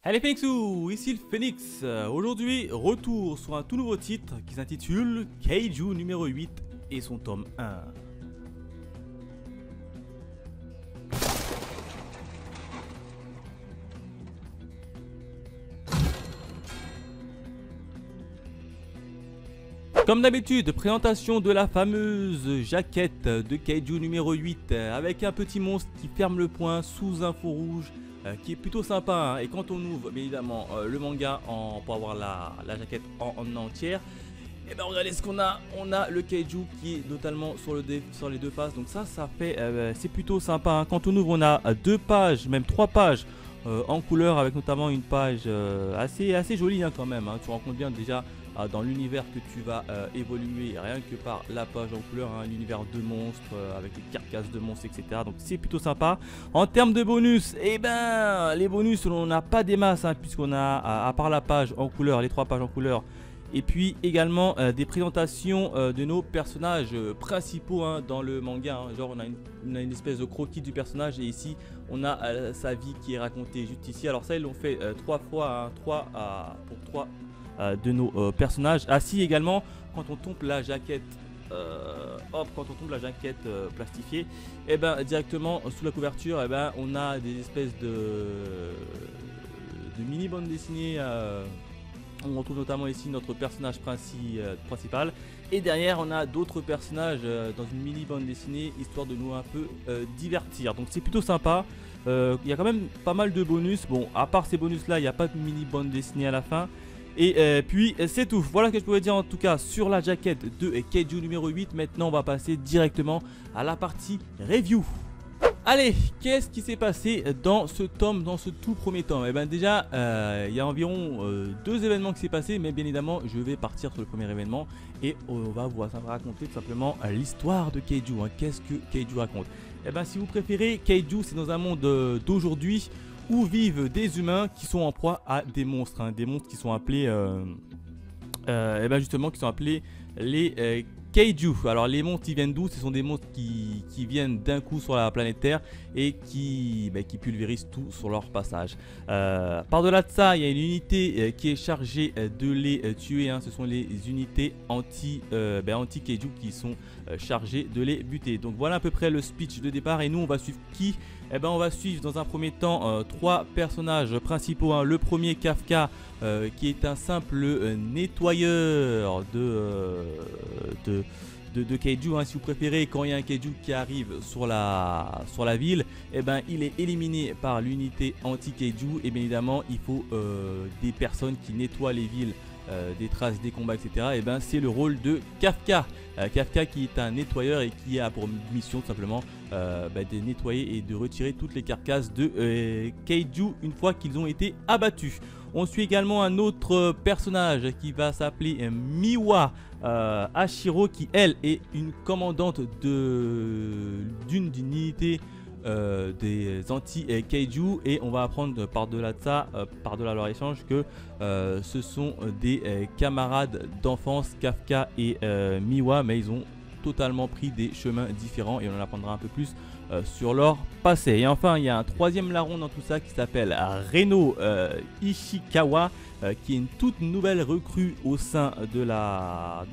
Allez Phoenixou, ici le Phoenix. Aujourd'hui, retour sur un tout nouveau titre qui s'intitule Kaiju numéro 8 et son tome 1. Comme d'habitude, présentation de la fameuse jaquette de Kaiju numéro 8 avec un petit monstre qui ferme le poing sous un fond rouge qui est plutôt sympa, hein. Et quand on ouvre bien évidemment le manga pour avoir la jaquette en entière, et ben regardez ce qu'on a. On a le Kaiju qui est totalement sur les deux faces, donc ça fait c'est plutôt sympa, hein. Quand on ouvre, on a deux pages, même trois pages en couleur, avec notamment une page assez jolie, hein, quand même, hein. Tu rencontres bien déjà dans l'univers que tu vas évoluer rien que par la page en couleur, hein, l'univers de monstres avec les carcasses de monstres, etc. Donc c'est plutôt sympa. En termes de bonus, eh ben les bonus on n'a pas des masses, hein, puisqu'on a à part la page en couleur, les trois pages en couleur, et puis également des présentations de nos personnages principaux, hein, dans le manga, hein. Genre on a une espèce de croquis du personnage, et ici on a sa vie qui est racontée juste ici. Alors ça ils l'ont fait trois fois, hein, pour trois de nos personnages. Ainsi également quand on tombe la jaquette plastifiée, et ben directement sous la couverture, et ben on a des espèces de mini bandes dessinées. On retrouve notamment ici notre personnage principal, et derrière on a d'autres personnages dans une mini bande dessinée, histoire de nous un peu divertir. Donc c'est plutôt sympa. Il y a quand même pas mal de bonus. Bon, à part ces bonus là, il n'y a pas de mini bande dessinée à la fin. Et puis c'est tout. Voilà ce que je pouvais dire en tout cas sur la jaquette de Kaiju numéro 8. Maintenant on va passer directement à la partie review. Allez, qu'est-ce qui s'est passé dans ce tome, dans ce tout premier tome? Et ben déjà, il y a environ deux événements qui s'est passé, mais bien évidemment, je vais partir sur le premier événement et on va vous raconter tout simplement l'histoire de Kaiju, hein. Qu'est-ce que Kaiju raconte? Et ben si vous préférez, Kaiju c'est dans un monde d'aujourd'hui où vivent des humains qui sont en proie à des monstres, hein, des monstres qui sont appelés, et ben justement, qui sont appelés les Kaiju. Alors les monstres ils viennent d'où? Ce sont des monstres qui viennent d'un coup sur la planète Terre et qui pulvérisent tout sur leur passage. Par-delà de ça, il y a une unité qui est chargée de les tuer, hein. Ce sont les unités anti-Kaiju qui sont chargées de les buter. Donc voilà à peu près le speech de départ. Et nous on va suivre qui? Eh ben on va suivre dans un premier temps trois personnages principaux, hein. Le premier, Kafka, qui est un simple nettoyeur de Kaiju, hein, si vous préférez. Quand il y a un Kaiju qui arrive sur la ville, eh ben, il est éliminé par l'unité anti-Kaiju. Et bien évidemment il faut des personnes qui nettoient les villes des traces des combats, etc. Et ben c'est le rôle de Kafka. Kafka qui est un nettoyeur et qui a pour mission tout simplement de nettoyer et de retirer toutes les carcasses de Kaiju une fois qu'ils ont été abattus. On suit également un autre personnage qui va s'appeler Miwa Hashiro, qui elle est une commandante d'une unité des anti-Kaiju, et on va apprendre par-delà de ça, par-delà leur échange, que ce sont des camarades d'enfance, Kafka et Miwa, mais ils ont totalement pris des chemins différents, et on en apprendra un peu plus sur leur passé. Et enfin il y a un troisième larron dans tout ça qui s'appelle Reno Ishikawa, qui est une toute nouvelle recrue au sein de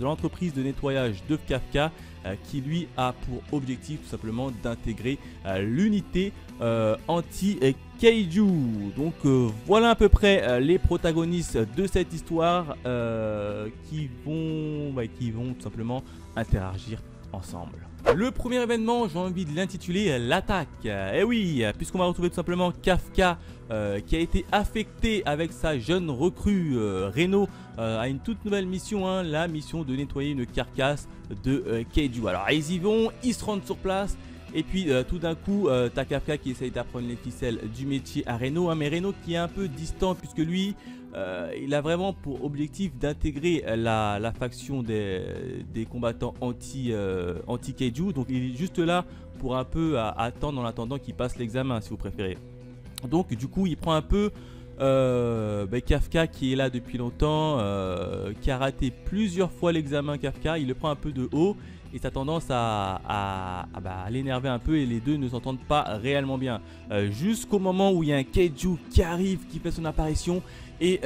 l'entreprise de nettoyage de Kafka, qui lui a pour objectif tout simplement d'intégrer l'unité anti-Kaiju. Donc voilà à peu près les protagonistes de cette histoire qui vont tout simplement interagir ensemble. Le premier événement, j'ai envie de l'intituler l'attaque. Et oui, puisqu'on va retrouver tout simplement Kafka qui a été affecté avec sa jeune recrue Reno à une toute nouvelle mission, hein, la mission de nettoyer une carcasse de Kaiju. Alors ils y vont, ils se rendent sur place. Et puis tout d'un coup, t'as Kafka qui essaye d'apprendre les ficelles du métier à Reno, hein, mais Reno qui est un peu distant, puisque lui, il a vraiment pour objectif d'intégrer la faction des combattants anti-Kaiju. Donc il est juste là pour un peu attendre, en attendant qu'il passe l'examen, si vous préférez. Donc du coup il prend un peu Kafka, qui est là depuis longtemps, qui a raté plusieurs fois l'examen. Kafka, il le prend un peu de haut. et ça a tendance à l'énerver un peu et les deux ne s'entendent pas réellement bien. Jusqu'au moment où il y a un Kaiju qui arrive, qui fait son apparition et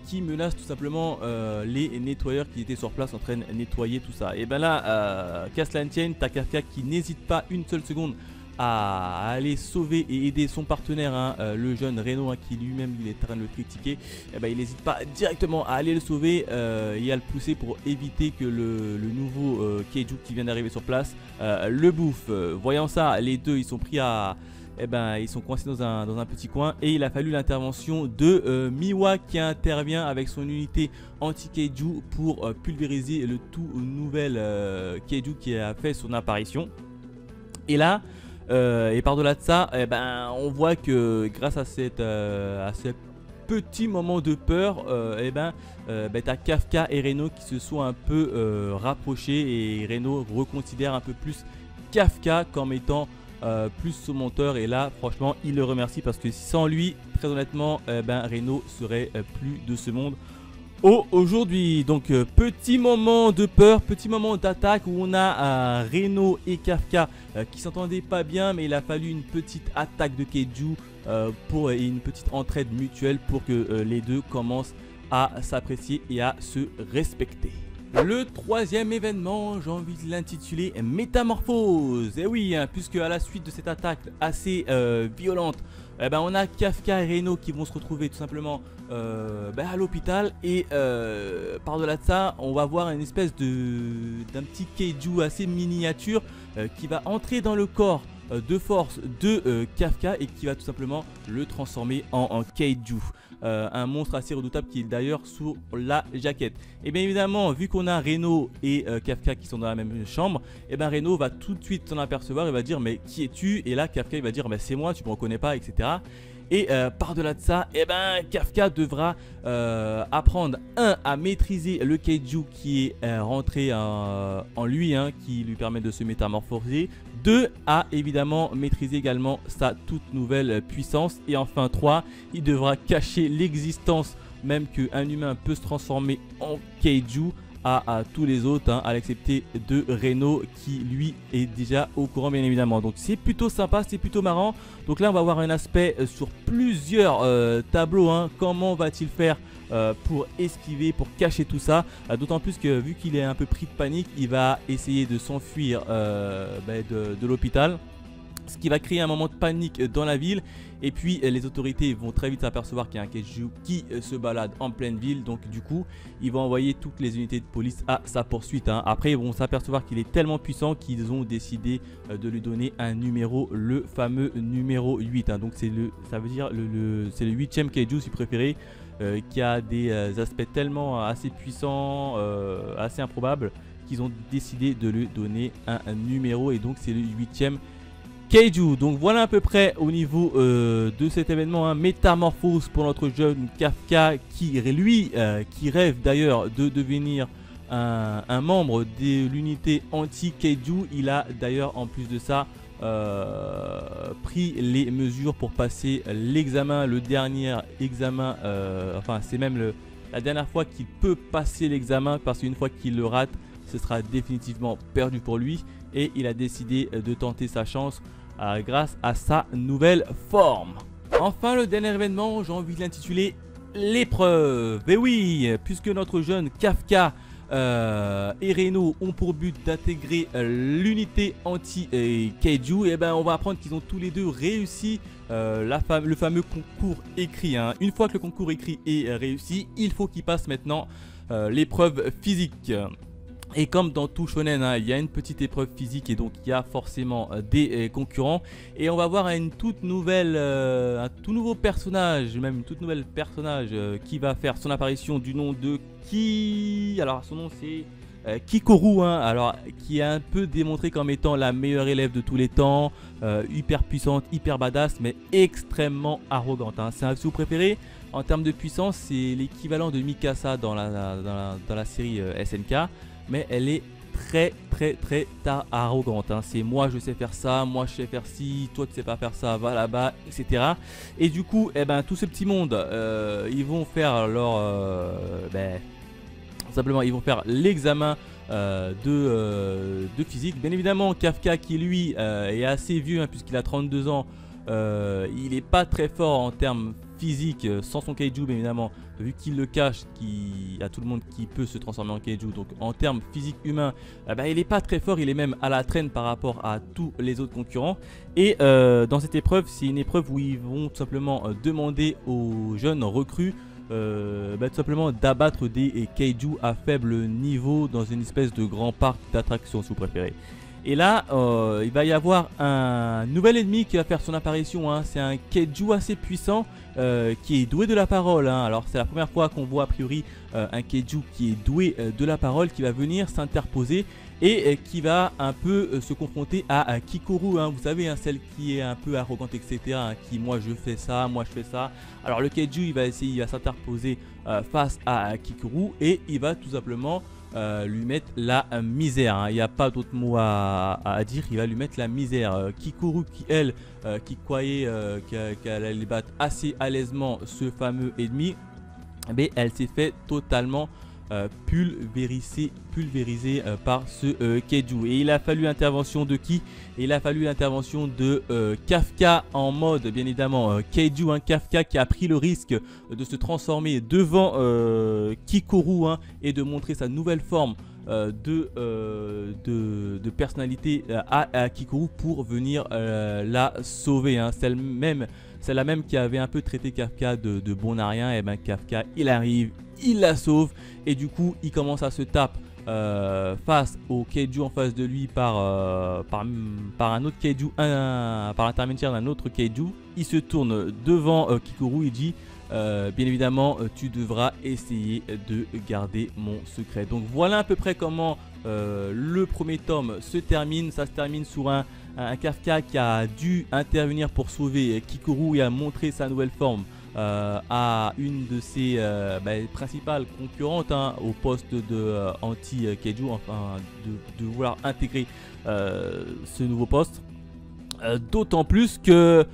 qui menace tout simplement les nettoyeurs qui étaient sur place en train de nettoyer tout ça. Et ben là, qu'à cela ne tienne, t'as Kafka qui n'hésite pas une seule seconde à aller sauver et aider son partenaire, hein, le jeune Reno, hein, qui lui-même il est en train de le critiquer. Et ben, il n'hésite pas directement à aller le sauver et à le pousser pour éviter que le nouveau Kaiju qui vient d'arriver sur place le bouffe. Voyant ça, les deux ils sont pris à... Eh ben, ils sont coincés dans un petit coin et il a fallu l'intervention de Miwa qui intervient avec son unité anti-Kaiju pour pulvériser le tout nouvel Kaiju qui a fait son apparition. Et là, et par-delà de ça, eh ben, on voit que grâce à ces petits moments de peur, t'as Kafka et Reno qui se sont un peu rapprochés et Reno reconsidère un peu plus Kafka comme étant plus son mentor, et là franchement il le remercie parce que sans lui, très honnêtement, Reno serait plus de ce monde aujourd'hui. Donc petit moment de peur, petit moment d'attaque où on a Reno et Kafka qui s'entendaient pas bien, mais il a fallu une petite attaque de Kaiju et une petite entraide mutuelle pour que les deux commencent à s'apprécier et à se respecter. Le troisième événement, j'ai envie de l'intituler Métamorphose. Et oui, hein, puisque à la suite de cette attaque assez violente, on a Kafka et Reno qui vont se retrouver tout simplement à l'hôpital. Et par-delà de ça, on va voir une espèce d'un petit Kaiju assez miniature qui va entrer dans le corps de force de Kafka et qui va tout simplement le transformer en Kaiju. Un monstre assez redoutable qui est d'ailleurs sur la jaquette. Et bien évidemment, vu qu'on a Reno et Kafka qui sont dans la même chambre, et ben Reno va tout de suite s'en apercevoir et va dire mais qui es-tu? Et là Kafka il va dire c'est moi, tu me reconnais pas, etc. Et par-delà de ça, Kafka devra apprendre à maîtriser le Kaiju qui est rentré en lui, hein, qui lui permet de se métamorphoser. 2, à évidemment maîtriser également sa toute nouvelle puissance. Et enfin 3, il devra cacher l'existence même qu'un humain peut se transformer en Kaiju à tous les autres, hein, à l'excepter de Reno qui lui est déjà au courant bien évidemment. Donc c'est plutôt sympa, c'est plutôt marrant. Donc là on va avoir un aspect sur plusieurs tableaux, hein. Comment va-t-il faire pour esquiver, pour cacher tout ça, d'autant plus que vu qu'il est un peu pris de panique, il va essayer de s'enfuir de l'hôpital, ce qui va créer un moment de panique dans la ville. Et puis les autorités vont très vite s'apercevoir qu'il y a un Kaiju qui se balade en pleine ville. Donc du coup ils vont envoyer toutes les unités de police à sa poursuite, hein. Après ils vont s'apercevoir qu'il est tellement puissant qu'ils ont décidé de lui donner un numéro, le fameux numéro 8, hein. Donc ça veut dire c'est le 8e Kaiju si préféré, qui a des aspects tellement assez puissants, assez improbables, qu'ils ont décidé de lui donner un numéro. Et donc c'est le 8e Kaiju. Donc voilà à peu près au niveau de cet événement, hein. Métamorphose pour notre jeune Kafka qui rêve d'ailleurs de devenir un membre de l'unité anti-Kaiju. Il a d'ailleurs en plus de ça pris les mesures pour passer l'examen, le dernier examen, enfin c'est même la dernière fois qu'il peut passer l'examen, parce qu'une fois qu'il le rate, ce sera définitivement perdu pour lui. Et il a décidé de tenter sa chance grâce à sa nouvelle forme. Enfin le dernier événement, j'ai envie de l'intituler l'épreuve. Et oui, puisque notre jeune Kafka et Reno ont pour but d'intégrer l'unité anti-Kaiju, et on va apprendre qu'ils ont tous les deux réussi le fameux concours écrit, hein. Une fois que le concours écrit est réussi, il faut qu'ils passent maintenant l'épreuve physique. Et comme dans tout shonen, hein, il y a une petite épreuve physique et donc il y a forcément des concurrents. Et on va voir un tout nouveau personnage, même une toute nouvelle personnage qui va faire son apparition du nom de Alors son nom c'est Kikoru, hein, alors qui est un peu démontré comme étant la meilleure élève de tous les temps, hyper puissante, hyper badass, mais extrêmement arrogante, hein. Si vous préférez, en termes de puissance, c'est l'équivalent de Mikasa dans la série SNK. Mais elle est très arrogante, hein. C'est moi je sais faire ça, moi je sais faire ci, toi tu sais pas faire ça, va là-bas, etc. Et du coup, tout ce petit monde, ils vont faire leur simplement ils vont faire l'examen de physique. Bien évidemment, Kafka qui lui est assez vieux hein, puisqu'il a 32 ans, il n'est pas très fort en termes physiques sans son kaiju bien évidemment, vu qu'il le cache à tout le monde qui peut se transformer en kaiju. Donc en termes physiques humains, il n'est pas très fort, il est même à la traîne par rapport à tous les autres concurrents. Et dans cette épreuve, c'est une épreuve où ils vont tout simplement demander aux jeunes recrues tout simplement d'abattre des kaiju à faible niveau dans une espèce de grand parc d'attractions si vous préférez. Et là, il va y avoir un nouvel ennemi qui va faire son apparition. Hein. C'est un kaiju assez puissant qui est doué de la parole. Hein. Alors c'est la première fois qu'on voit a priori un kaiju qui est doué de la parole, qui va venir s'interposer et qui va un peu se confronter à Kikoru. Hein. Vous savez, hein, celle qui est un peu arrogante, etc. Hein, qui moi je fais ça, moi je fais ça. Alors le kaiju il va essayer, il va s'interposer face à Kikoru et il va tout simplement lui mettre la misère. Hein. Il n'y a pas d'autre mot à dire, il va lui mettre la misère. Kikoru qui elle, qui croyait qu'elle allait battre assez à l'aisement ce fameux ennemi, mais elle s'est fait totalement pulvérisé par ce kaiju. Et il a fallu l'intervention de qui? Il a fallu l'intervention de Kafka en mode bien évidemment kaiju. Hein, Kafka qui a pris le risque de se transformer devant Kikoru hein, et de montrer sa nouvelle forme de personnalité à Kikoru pour venir la sauver. Hein. Celle-là même qui avait un peu traité Kafka de bon à rien. Et ben Kafka il arrive, il la sauve et du coup il commence à se taper face au kaiju en face de lui par un autre kaiju, par l'intermédiaire d'un autre kaiju. Il se tourne devant Kikoru et dit bien évidemment tu devras essayer de garder mon secret. Donc voilà à peu près comment le premier tome se termine. Ça se termine sur un Kafka qui a dû intervenir pour sauver Kikoru et a montré sa nouvelle forme à une de ses principales concurrentes hein, au poste de anti-kaiju, enfin de vouloir intégrer ce nouveau poste. D'autant plus que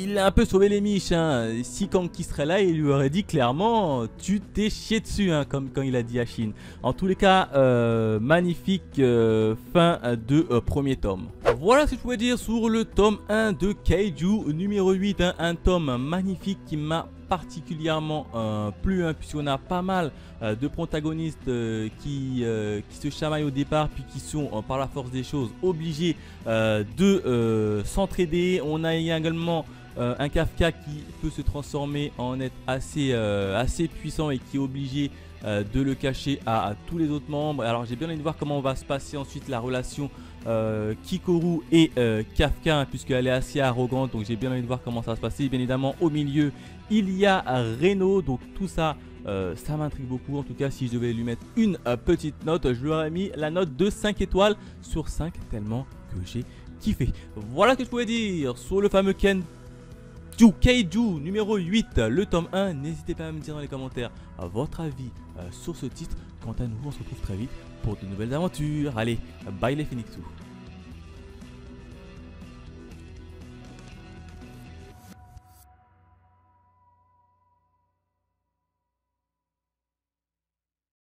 il a un peu sauvé les miches. Hein. Si Kanki serait là, il lui aurait dit clairement tu t'es chié dessus, hein, comme quand il a dit à Shin. En tous les cas, magnifique fin de premier tome. Voilà ce que je pouvais dire sur le tome 1 de Kaiju numéro 8. Hein, un tome magnifique qui m'a particulièrement plu hein, puisqu'on a pas mal de protagonistes qui se chamaillent au départ puis qui sont par la force des choses obligés de s'entraider. On a également un Kafka qui peut se transformer en être assez puissant et qui est obligé de le cacher à tous les autres membres. Alors j'ai bien envie de voir comment va se passer ensuite la relation Kikoru et Kafka hein, puisqu'elle est assez arrogante, donc j'ai bien envie de voir comment ça va se passer. Bien évidemment au milieu il y a Reno, donc tout ça ça m'intrigue beaucoup. En tout cas si je devais lui mettre une petite note, je lui aurais mis la note de 5 étoiles sur 5 tellement que j'ai kiffé. Voilà ce que je pouvais dire sur le fameux Kaiju numéro 8, le tome 1. N'hésitez pas à me dire dans les commentaires votre avis sur ce titre. Quant à nous, on se retrouve très vite pour de nouvelles aventures. Allez, bye les Phoenixous.